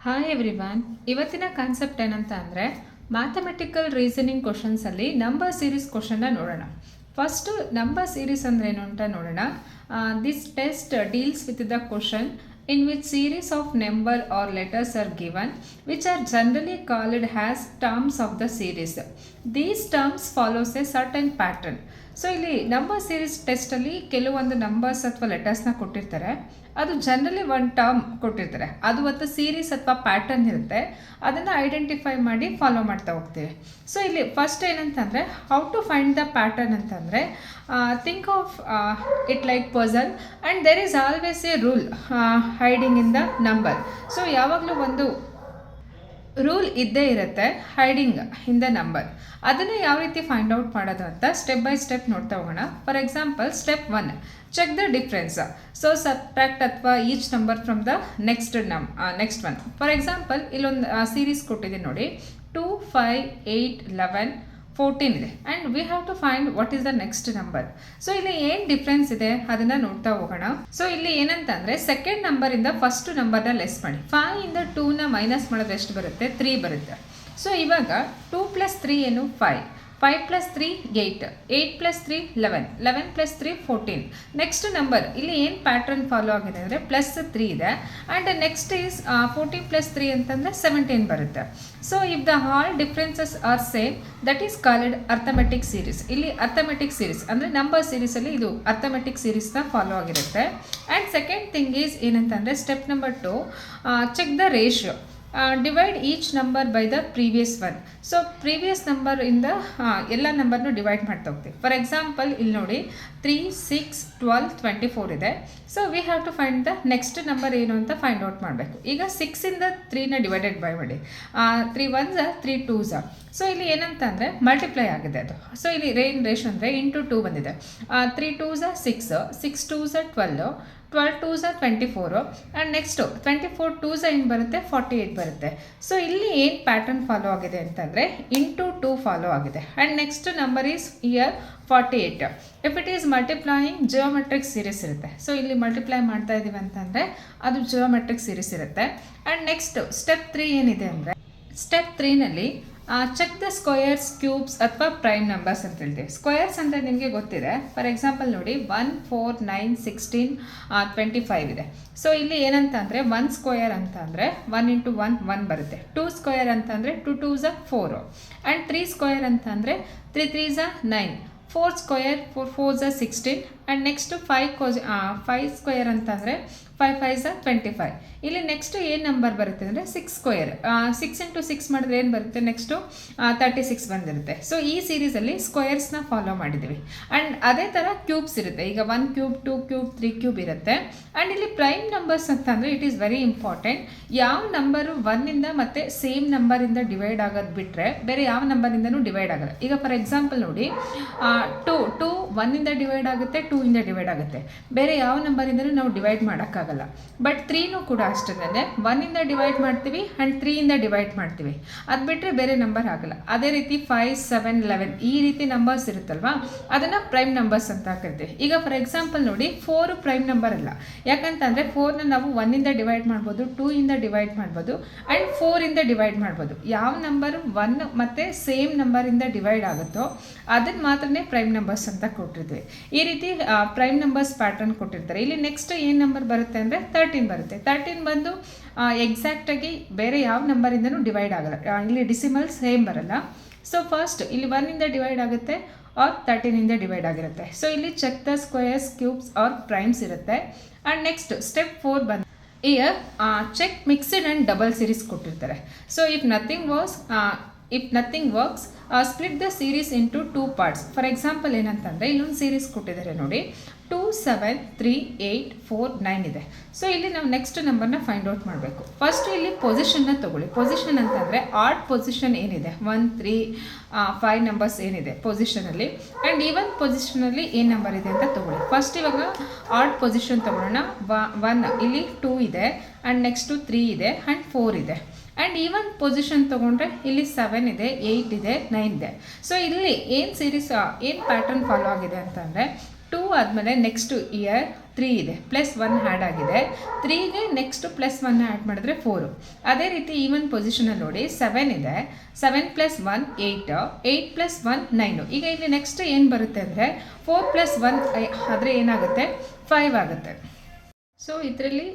Hi everyone. ಇವತ್ತಿನ concept ಏನಂತ ಅಂದರೆ ಮ್ಯಾಥಮೆಟಿಕಲ್ ರೀಸನಿಂಗ್ ಕ್ವಶನ್ಸಲ್ಲಿ ನಂಬರ್ ಸೀರೀಸ್ ಕ್ವಶನ್ನ ನೋಡೋಣ. ಫಸ್ಟು ನಂಬರ್ ಸೀರೀಸ್ ಅಂದರೆ ಏನು ಅಂತ ನೋಡೋಣ. This test deals with the question in which series of number or letters are given which are generally called as terms of the series. These terms follows a certain pattern. So ಇಲ್ಲಿ number series ಟೆಸ್ಟಲ್ಲಿ ಕೆಲವೊಂದು numbers ಅಥವಾ ಲೆಟರ್ಸ್ನ ಕೊಟ್ಟಿರ್ತಾರೆ. ಅದು generally ಒಂದು term ಕೊಟ್ಟಿರ್ತಾರೆ, ಅದು ಒಂದು series ಅಥವಾ ಪ್ಯಾಟರ್ನ್ ಇರುತ್ತೆ. ಅದನ್ನು ಐಡೆಂಟಿಫೈ ಮಾಡಿ ಫಾಲೋ ಮಾಡ್ತಾ ಹೋಗ್ತೀವಿ. ಸೊ ಇಲ್ಲಿ ಫಸ್ಟ್ ಏನಂತಂದರೆ how to find the pattern ಅಂತಂದರೆ think of it like puzzle and there is always a rule hiding in the number. So ಯಾವಾಗಲೂ ಒಂದು ರೂಲ್ ಇದ್ದೇ ಇರುತ್ತೆ ಹೈಡಿಂಗ್ ಇನ್ ದ ನಂಬರ್. ಅದನ್ನು ಯಾವ ರೀತಿ ಫೈಂಡ್ ಔಟ್ ಮಾಡೋದು ಅಂತ ಸ್ಟೆಪ್ ಬೈ ಸ್ಟೆಪ್ ನೋಡ್ತಾ ಹೋಗೋಣ. For example step 1, check the difference. So subtract ಅಥವಾ each number from the next one. For example ಇಲ್ಲೊಂದು ಸೀರೀಸ್ ಕೊಟ್ಟಿದ್ದೀನಿ ನೋಡಿ, 2, 5, 8, 11, 14 ಇದೆ and we have to find what is the next number. So ಇಲ್ಲಿ ಏನು difference ಇದೆ ಅದನ್ನು ನೋಡ್ತಾ ಹೋಗೋಣ. ಸೊ ಇಲ್ಲಿ ಏನಂತಂದರೆ ಸೆಕೆಂಡ್ ನಂಬರಿಂದ ಫಸ್ಟ್ ನಂಬರ್ನ ಲೆಸ್ ಮಾಡಿ. 5 ಇಂದ 2ನ ಮೈನಸ್ ಮಾಡಿದ್ರೆ ಎಷ್ಟು ಬರುತ್ತೆ? 3 ಬರುತ್ತೆ. ಸೊ ಇವಾಗ 2 + 3 ಏನು? 5. 5 + 3 8, 8 + 3 11, 11 + 3 14. ನೆಕ್ಸ್ಟ್ ನಂಬರ್ ಇಲ್ಲಿ ಏನು ಪ್ಯಾಟ್ರನ್ ಫಾಲೋ ಆಗಿದೆ ಅಂದರೆ +3 ಇದೆ ಆ್ಯಂಡ್ ನೆಕ್ಸ್ಟ್ ಈಸ್ 14 + 3 ಅಂತಂದರೆ 17 ಬರುತ್ತೆ. So if the all differences are same that is called arithmetic series. ಇಲ್ಲಿ ಅರ್ಥಮೆಟಿಕ್ ಸೀರೀಸ್ ಅಂದರೆ ನಂಬರ್ ಸೀರೀಸಲ್ಲಿ ಇದು ಅರ್ಥಮೆಟಿಕ್ ಸೀರೀಸ್ನ ಫಾಲೋ ಆಗಿರುತ್ತೆ. ಆ್ಯಂಡ್ ಸೆಕೆಂಡ್ ಥಿಂಗ್ ಈಸ್ ಏನಂತಂದರೆ step number 2, check the ratio. Divide each number by the previous one. So previous ನಂಬರಿಂದ ಎಲ್ಲ ನಂಬರ್ನು ಡಿವೈಡ್ ಮಾಡ್ತಾ ಹೋಗ್ತೀವಿ. ಫಾರ್ ಎಕ್ಸಾಂಪಲ್ ಇಲ್ಲಿ ನೋಡಿ 3, 6, 12, 24 ಇದೆ. So we have to find the next number ಏನು ಅಂತ ಫೈಂಡ್ ಔಟ್ ಮಾಡಬೇಕು. ಈಗ 6ಇಂದ 3ನ ಡಿವೈಡೆಡ್ ಬೈ ಮಾಡಿ. 3 1s 3 2s. ಸೊ ಇಲ್ಲಿ ಏನಂತ ಅಂದರೆ ಮಲ್ಟಿಪ್ಲೈ ಆಗಿದೆ ಅದು. ಸೊ ಇಲ್ಲಿ ರೇಷನ್ ಅಂದರೆ ಇಂಟು 2 ಬಂದಿದೆ. 3 2s 6, 6 2s 12, 12 2s 24 and next 24 2s ಏನು ಬರುತ್ತೆ? 48 ಬರುತ್ತೆ. ಸೊ ಇಲ್ಲಿ ಏನು ಪ್ಯಾಟರ್ನ್ ಫಾಲೋ ಆಗಿದೆ ಅಂತಂದರೆ ಇಂಟು 2 ಫಾಲೋ ಆಗಿದೆ and next number is here 48. If it is multiplying geometric series ಇರುತ್ತೆ. ಸೊ ಇಲ್ಲಿ ಮಲ್ಟಿಪ್ಲೈ ಮಾಡ್ತಾ ಇದ್ದೀವಿ ಅಂತಂದರೆ ಅದು ಜಿಯೋಮೆಟ್ರಿಕ್ ಸೀರೀಸ್ ಇರುತ್ತೆ. ಆ್ಯಂಡ್ ನೆಕ್ಸ್ಟ್ ಸ್ಟೆಪ್ 3 ಏನಿದೆ ಅಂದರೆ ಸ್ಟೆಪ್ 3ನಲ್ಲಿ ಚೆಕ್ ದ ಸ್ಕ್ವಯರ್ಸ್, ಕ್ಯೂಬ್ಸ್ ಅಥವಾ ಪ್ರೈಮ್ ನಂಬರ್ಸ್ ಅಂತ ಹೇಳ್ತೀವಿ. ಸ್ಕ್ವಯರ್ಸ್ ಅಂದರೆ ನಿಮಗೆ ಗೊತ್ತಿದೆ. ಫಾರ್ ಎಕ್ಸಾಂಪಲ್ ನೋಡಿ 1, 4, 9, 16, 25 ಇದೆ. ಸೊ ಇಲ್ಲಿ ಏನಂತ ಅಂದರೆ 1 ಸ್ಕ್ವಯರ್ ಅಂತ ಅಂದರೆ 1 × 1 1 ಬರುತ್ತೆ. 2 ಸ್ಕ್ವಯರ್ ಅಂತ ಅಂದರೆ 2 2s 4 ಆ್ಯಂಡ್ 3 ಸ್ಕ್ವಯರ್ ಅಂತ ಅಂದರೆ 3 3s 9, 4 square 4 4s 16 and next 5 square ಅಂತಂದರೆ 5 5s 25. ಇಲ್ಲಿ ನೆಕ್ಸ್ಟು ಏನು ನಂಬರ್ ಬರುತ್ತೆ ಅಂದರೆ 6 ಸ್ಕ್ವಯರ್. 6 × 6 ಮಾಡಿದ್ರೆ ಏನು ಬರುತ್ತೆ? ನೆಕ್ಸ್ಟು 36 ಬಂದಿರುತ್ತೆ. ಸೊ ಈ ಸೀರೀಸಲ್ಲಿ ಸ್ಕ್ವಯರ್ಸ್ನ ಫಾಲೋ ಮಾಡಿದ್ದೀವಿ. ಆ್ಯಂಡ್ ಅದೇ ಥರ ಕ್ಯೂಬ್ಸ್ ಇರುತ್ತೆ. ಈಗ 1 ಕ್ಯೂಬ್, 2 ಕ್ಯೂಬ್, 3 ಕ್ಯೂಬ್ ಇರುತ್ತೆ. ಆ್ಯಂಡ್ ಇಲ್ಲಿ ಪ್ರೈಮ್ ನಂಬರ್ಸ್ ಅಂತಂದರೆ ಇಟ್ ಈಸ್ ವೆರಿ ಇಂಪಾರ್ಟೆಂಟ್. ಯಾವ ನಂಬರು 1ಇಂದ ಮತ್ತು ಸೇಮ್ ನಂಬರಿಂದ ಡಿವೈಡ್ ಆಗೋದು ಬಿಟ್ಟರೆ ಬೇರೆ ಯಾವ ನಂಬರಿಂದನೂ ಡಿವೈಡ್ ಆಗಲ್ಲ. ಈಗ ಫಾರ್ ಎಕ್ಸಾಂಪಲ್ ನೋಡಿ 2 1ಇಂದ ಡಿವೈಡ್ ಆಗುತ್ತೆ, 2ಇಂದ ಡಿವೈಡ್ ಆಗುತ್ತೆ. ಬೇರೆ ಯಾವ ನಂಬರಿಂದನೂ ನಾವು ಡಿವೈಡ್ ಮಾಡೋಕ್ಕಾಗಲ್ಲ. ಬಟ್ 3ನೂ ಕೂಡ ಅಷ್ಟೇ, 1ಇಂದ ಡಿವೈಡ್ ಮಾಡ್ತೀವಿ ಆ್ಯಂಡ್ 3ಇಂದ ಡಿವೈಡ್ ಮಾಡ್ತೀವಿ. ಅದು ಬಿಟ್ಟರೆ ಬೇರೆ ನಂಬರ್ ಆಗಲ್ಲ. ಅದೇ ರೀತಿ 5 7 11 ಈ ರೀತಿ ನಂಬರ್ಸ್ ಇರುತ್ತಲ್ವಾ, ಅದನ್ನು ಪ್ರೈಮ್ ನಂಬರ್ಸ್ ಅಂತ ಕರಿತೀವಿ. ಈಗ ಫಾರ್ ಎಕ್ಸಾಂಪಲ್ ನೋಡಿ 4 ಪ್ರೈಮ್ ನಂಬರ್ ಅಲ್ಲ. ಯಾಕಂತಂದರೆ 4ನ ನಾವು 1ಇಂದ ಡಿವೈಡ್ ಮಾಡ್ಬೋದು, 2ಇಂದ ಡಿವೈಡ್ ಮಾಡ್ಬೋದು ಆ್ಯಂಡ್ 4ಇಂದ ಡಿವೈಡ್ ಮಾಡ್ಬೋದು. ಯಾವ ನಂಬರು 1 ಮತ್ತು ಸೇಮ್ ನಂಬರಿಂದ ಡಿವೈಡ್ ಆಗುತ್ತೋ ಅದನ್ನು ಮಾತ್ರನೇ ಪ್ರೈಮ್ ನಂಬರ್ಸ್ ಅಂತ ಕೊಟ್ಟಿರ್ತೀವಿ. ಈ ರೀತಿ ಪ್ರೈಮ್ ನಂಬರ್ಸ್ ಪ್ಯಾಟರ್ನ್ ಕೊಟ್ಟಿರ್ತಾರೆ. ಇಲ್ಲಿ ನೆಕ್ಸ್ಟ್ ಏನು ನಂಬರ್ ಬರುತ್ತೆ ಅಂದರೆ 13 ಬರುತ್ತೆ. 13 ಬಂದು ಎಕ್ಸಾಕ್ಟಾಗಿ ಬೇರೆ ಯಾವ ನಂಬರಿಂದನೂ ಡಿವೈಡ್ ಆಗಲ್ಲ. ಇಲ್ಲಿ ಡಿಸಿಮಲ್ ಸೇಮ್ ಬರಲ್ಲ. ಸೊ ಫಸ್ಟ್ ಇಲ್ಲಿ 1ಇಂದ ಡಿವೈಡ್ ಆಗುತ್ತೆ ಆರ್ 13ಇಂದ ಡಿವೈಡ್ ಆಗಿರುತ್ತೆ. ಸೊ ಇಲ್ಲಿ check the squares, cubes or primes ಇರುತ್ತೆ. ಆ್ಯಂಡ್ ನೆಕ್ಸ್ಟ್ ಸ್ಟೆಪ್ 4 ಬಂದು here check mixed and double series ಕೊಟ್ಟಿರ್ತಾರೆ. So if nothing works split the series into 2 parts. For example ಏನಂತಂದರೆ ಇಲ್ಲೊಂದು ಸೀರೀಸ್ ಕೊಟ್ಟಿದ್ದಾರೆ ನೋಡಿ, 2 7 3 8 4 9 ಇದೆ. ಸೊ ಇಲ್ಲಿ ನಾವು ನೆಕ್ಸ್ಟ್ ನಂಬರ್ನ ಫೈಂಡ್ ಔಟ್ ಮಾಡಬೇಕು. ಫಸ್ಟ್ ಇಲ್ಲಿ ಪೊಸಿಷನ್ನ ತೊಗೊಳ್ಳಿ. ಪೊಸಿಷನ್ ಅಂತಂದರೆ ಆಡ್ ಪೊಸಿಷನ್ ಏನಿದೆ 1 3 5 ನಂಬರ್ಸ್ ಏನಿದೆ ಪೊಸಿಷನಲ್ಲಿ ಆ್ಯಂಡ್ ಈವನ್ ಪೊಸಿಷನಲ್ಲಿ ಏನು ನಂಬರ್ ಇದೆ ಅಂತ ತೊಗೊಳ್ಳಿ. ಫಸ್ಟ್ ಇವಾಗ ಆಡ್ ಪೊಸಿಷನ್ ತೊಗೊಳ್ಳೋಣ. 1 ಇಲ್ಲಿ 2 ಇದೆ ಆ್ಯಂಡ್ ನೆಕ್ಸ್ಟು 3 ಇದೆ ಆ್ಯಂಡ್ 4 ಇದೆ. ಆ್ಯಂಡ್ ಈವನ್ ಪೊಸಿಷನ್ ತೊಗೊಂಡ್ರೆ ಇಲ್ಲಿ 7 ಇದೆ, 8 ಇದೆ, 9 ಇದೆ. ಸೊ ಇಲ್ಲಿ ಏನು ಸೀರೀಸ್ ಏನು ಪ್ಯಾಟರ್ನ್ ಫಾಲೋ ಆಗಿದೆ ಅಂತಂದರೆ 2 ಆದಮೇಲೆ ನೆಕ್ಸ್ಟು ಇಯರ್ 3 ಇದೆ, ಪ್ಲಸ್ 1 ಆ್ಯಡ್ ಆಗಿದೆ. 3ಗೆ ನೆಕ್ಸ್ಟ್ ಪ್ಲಸ್ 1 ಆ್ಯಡ್ ಮಾಡಿದ್ರೆ 4. ಅದೇ ರೀತಿ ಈವನ್ ಪೊಸಿಷನಲ್ಲಿ ನೋಡಿ 7 ಇದೆ, 7 ಪ್ಲಸ್ 1 8, 8 ಪ್ಲಸ್ 1 9. ಈಗ ಇಲ್ಲಿ ನೆಕ್ಸ್ಟ್ ಏನು ಬರುತ್ತೆ ಅಂದರೆ 4 ಪ್ಲಸ್ 1 ಆದರೆ ಏನಾಗುತ್ತೆ 5 ಆಗುತ್ತೆ. ಸೊ ಇದರಲ್ಲಿ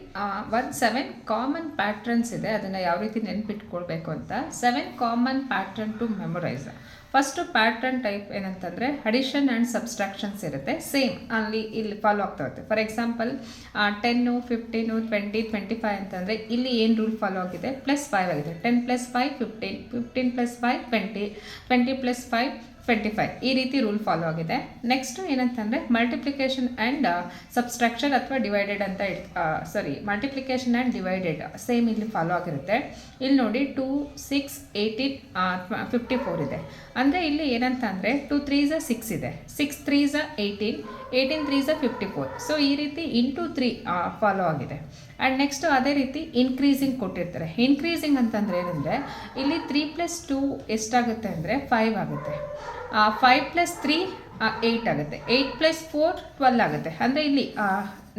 7 ಕಾಮನ್ ಪ್ಯಾಟ್ರನ್ಸ್ ಇದೆ, ಅದನ್ನು ಯಾವ ರೀತಿ ನೆನ್ಪಿಟ್ಕೊಳ್ಬೇಕು ಅಂತ. 7 common pattern to memorise. First pattern type ಏನಂತಂದರೆ ಅಡಿಷನ್ ಆ್ಯಂಡ್ ಸಬ್ಸ್ಟ್ರಾಕ್ಷನ್ಸ್ ಇರುತ್ತೆ, ಸೇಮ್ ಅಲ್ಲಿ ಇಲ್ಲಿ ಫಾಲೋ ಆಗ್ತಾ ಇರುತ್ತೆ. ಫಾರ್ ಎಕ್ಸಾಂಪಲ್ 10, 15, 20, 25 ಅಂತಂದರೆ ಇಲ್ಲಿ ಏನು ರೂಲ್ ಫಾಲೋ ಆಗಿದೆ, +5 ಆಗಿದೆ. 10 + 5 15, 15 + 5 20, 20 + 5 25 ಈ ರೀತಿ ರೂಲ್ ಫಾಲೋ ಆಗಿದೆ. ನೆಕ್ಸ್ಟು ಏನಂತಂದರೆ ಮಲ್ಟಿಪ್ಲಿಕೇಶನ್ ಆ್ಯಂಡ್ ಸಬ್ಸ್ಟ್ರಾಕ್ಷನ್ ಅಥವಾ ಡಿವೈಡೆಡ್ ಅಂತ ಮಲ್ಟಿಪ್ಲಿಕೇಶನ್ ಆ್ಯಂಡ್ ಡಿವೈಡೆಡ್ ಸೇಮ್ ಇಲ್ಲಿ ಫಾಲೋ ಆಗಿರುತ್ತೆ. ಇಲ್ಲಿ ನೋಡಿ 2, 6, 18, 54 ಇದೆ. ಅಂದರೆ ಇಲ್ಲಿ ಏನಂತ ಅಂದರೆ 2 3s 6 ಇದೆ, 6 3s 18, 18 3s 54. ಸೊ ಈ ರೀತಿ ಇಂಟು 3 ಫಾಲೋ ಆಗಿದೆ. ಆ್ಯಂಡ್ ನೆಕ್ಸ್ಟು ಅದೇ ರೀತಿ ಇನ್ಕ್ರೀಸಿಂಗ್ ಕೊಟ್ಟಿರ್ತಾರೆ. ಇನ್ಕ್ರೀಸಿಂಗ್ ಅಂತಂದರೆ ಏನಂದರೆ ಇಲ್ಲಿ 3 + 2 ಎಷ್ಟಾಗುತ್ತೆ ಅಂದರೆ 5 ಆಗುತ್ತೆ. 5 + 3 8 ಆಗುತ್ತೆ. 8 + 4 12 ಆಗುತ್ತೆ. ಅಂದರೆ ಇಲ್ಲಿ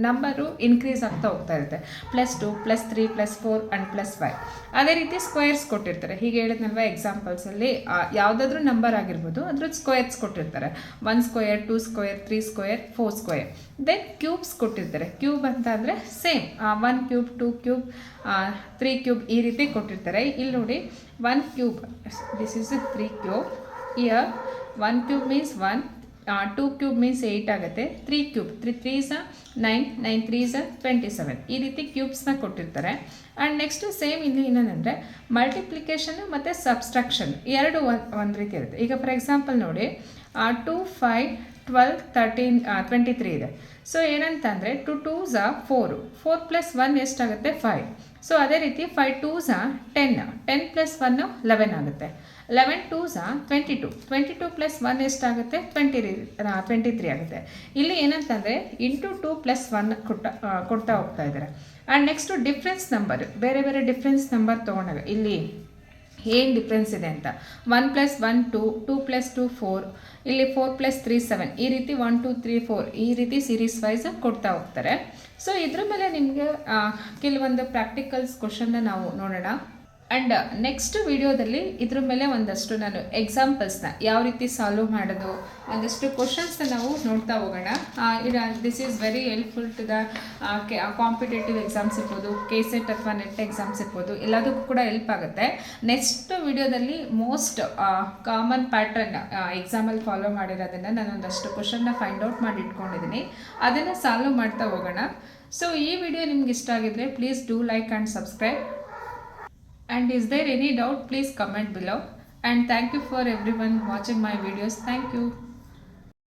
ನಂಬರು ಇನ್ಕ್ರೀಸ್ ಆಗ್ತಾ ಹೋಗ್ತಾ ಇರುತ್ತೆ. +2 +3 +4 ಆ್ಯಂಡ್ +5. ಅದೇ ರೀತಿ ಸ್ಕ್ವೇರ್ಸ್ ಕೊಟ್ಟಿರ್ತಾರೆ. ಹೀಗೆ ಹೇಳಿದ್ನಲ್ವ ಎಕ್ಸಾಂಪಲ್ಸಲ್ಲಿ ಯಾವುದಾದ್ರೂ ನಂಬರ್ ಆಗಿರ್ಬೋದು ಅದ್ರದ್ದು ಸ್ಕ್ವೇರ್ಸ್ ಕೊಟ್ಟಿರ್ತಾರೆ. 1 square, 2 square, 3 square, 4 square. Then cubes ಕೊಟ್ಟಿರ್ತಾರೆ. ಕ್ಯೂಬ್ ಅಂತ ಅಂದರೆ ಸೇಮ್ 1 ಕ್ಯೂಬ್, 2 ಕ್ಯೂಬ್, 3 ಕ್ಯೂಬ್ ಈ ರೀತಿ ಕೊಟ್ಟಿರ್ತಾರೆ. ಇಲ್ಲಿ ನೋಡಿ 1 cube, this is 3 cube. Year 1 cube means 1, 2 cube means 8 ಆಗುತ್ತೆ. 3 ಕ್ಯೂಬ್, 3 3s 9, 9 3s 27 ಈ ರೀತಿ ಕ್ಯೂಬ್ಸ್ನ ಕೊಟ್ಟಿರ್ತಾರೆ. ಆ್ಯಂಡ್ ನೆಕ್ಸ್ಟು ಸೇಮ್ ಇಲ್ಲಿ ಏನಂದರೆ ಮಲ್ಟಿಪ್ಲಿಕೇಶನ್ ಮತ್ತು ಸಬ್ಸ್ಟ್ರಾಕ್ಷನ್ ಎರಡು ಒಂದು ರೀತಿ ಇರುತ್ತೆ. ಈಗ ಫಾರ್ ಎಕ್ಸಾಂಪಲ್ ನೋಡಿ 2 5 12 13 23 ಇದೆ. ಸೊ ಏನಂತಂದರೆ 2 2s 4, 4 + 1 ಎಷ್ಟಾಗುತ್ತೆ 5. ಸೊ ಅದೇ ರೀತಿ 5 2s 10, 10 + 1 11 ಆಗುತ್ತೆ. 11 2s 22, 22 + 1 ಎಷ್ಟಾಗುತ್ತೆ 23 ಆಗುತ್ತೆ. ಇಲ್ಲಿ ಏನಂತಂದರೆ ಇಂಟು 2 + 1 ಕೊಡ್ತಾ ಹೋಗ್ತಾ ಇದ್ದಾರೆ. ಆ್ಯಂಡ್ ನೆಕ್ಸ್ಟು ಡಿಫ್ರೆನ್ಸ್ ನಂಬರ್, ಬೇರೆ ಬೇರೆ ಡಿಫ್ರೆನ್ಸ್ ನಂಬರ್ ತೊಗೊಂಡಾಗ ಇಲ್ಲಿ ಏನು ಡಿಫ್ರೆನ್ಸ್ ಇದೆ ಅಂತ 1 + 1 2, 2 + 2 4, ಇಲ್ಲಿ 4 + 3 7 ಈ ರೀತಿ 1 2 3 4 ಈ ರೀತಿ ಸೀರೀಸ್ ವೈಸ್ ಕೊಡ್ತಾ ಹೋಗ್ತಾರೆ. ಸೊ ಇದ್ರ ಮೇಲೆ ನಿಮಗೆ ಕೆಲವೊಂದು ಪ್ರಾಕ್ಟಿಕಲ್ಸ್ ಕ್ವಶನ್ನ ನಾವು ನೋಡೋಣ. ಆ್ಯಂಡ್ ನೆಕ್ಸ್ಟ್ ವಿಡಿಯೋದಲ್ಲಿ ಇದ್ರ ಮೇಲೆ ಒಂದಷ್ಟು ನಾನು ಎಕ್ಸಾಂಪಲ್ಸ್ನ ಯಾವ ರೀತಿ ಸಾಲ್ವ್ ಮಾಡೋದು, ಒಂದಷ್ಟು ಕ್ವಶನ್ಸ್ನ ನಾವು ನೋಡ್ತಾ ಹೋಗೋಣ. This is very helpful to the competitive exams ಇರ್ಬೋದು, KCET ಅಥವಾ ನೆಟ್ ಎಕ್ಸಾಮ್ಸ್ ಇರ್ಬೋದು, ಎಲ್ಲದಕ್ಕೂ ಕೂಡ ಹೆಲ್ಪ್ ಆಗುತ್ತೆ. ನೆಕ್ಸ್ಟ್ ವಿಡಿಯೋದಲ್ಲಿ ಮೋಸ್ಟ್ ಕಾಮನ್ ಪ್ಯಾಟ್ರನ್ ಎಕ್ಸಾಮಲ್ಲಿ ಫಾಲೋ ಮಾಡಿರೋದನ್ನು ನಾನು ಒಂದಷ್ಟು ಕ್ವಶನ್ನ ಫೈಂಡ್ ಔಟ್ ಮಾಡಿ ಇಟ್ಕೊಂಡಿದ್ದೀನಿ, ಅದನ್ನು ಸಾಲ್ವ್ ಮಾಡ್ತಾ ಹೋಗೋಣ. ಸೊ ಈ ವಿಡಿಯೋ ನಿಮ್ಗೆ ಇಷ್ಟ ಆಗಿದ್ರೆ please do like and subscribe. And is there any doubt, please comment below. And thank you for everyone watching my videos. Thank you.